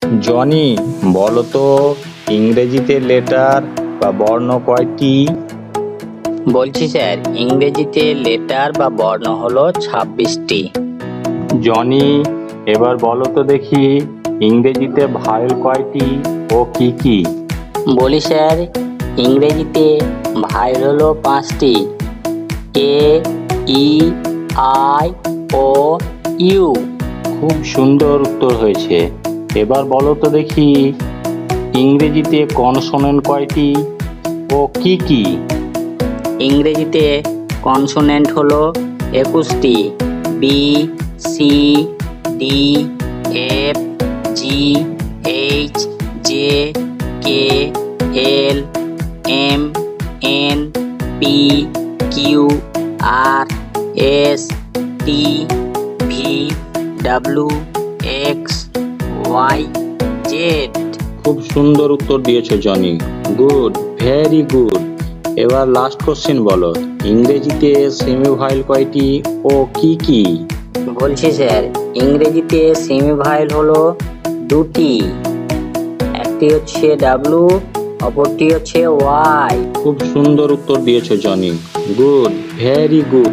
Johnny, বলো তো ইংরেজিতে লেটার বা বর্ণ কয়টি? বলছি স্যার, ইংরেজিতে লেটার বা বর্ণ হলো 26টি। জনি, এবার বলো তো দেখি ইংরেজিতে ভায়েল কয়টি ও কি কি? বলি স্যার, ইংরেজিতে ভায়েল হলো 5টি। এ, ই, আই, ও, ইউ। খুব সুন্দর উত্তর হয়েছে। এবার বলো তো দেখি ইংরেজিতে কনসোনেন্ট কয়টি ও কি কি? ইংরেজিতে কনসোনেন্ট হলো 21টি। B, C, D, F, G, H, J, K, L, M, N, P, Q, R, S, T, V, W, X, Y, Z. খুব সুন্দর উত্তর দিয়েছো জনি, গুড, ভেরি গুড। এবার লাস্ট কোশ্চেন বলো ইংরেজিতে সেমি ভায়েল কয়টি ও কি কি? বলছি স্যার, ইংরেজিতে সেমি ভায়েল হলো 2টি। একটি হচ্ছে ডাব্লু, অপরটি হচ্ছে ওয়াই। খুব সুন্দর উত্তর দিয়েছো জনি, গুড, ভেরি গুড।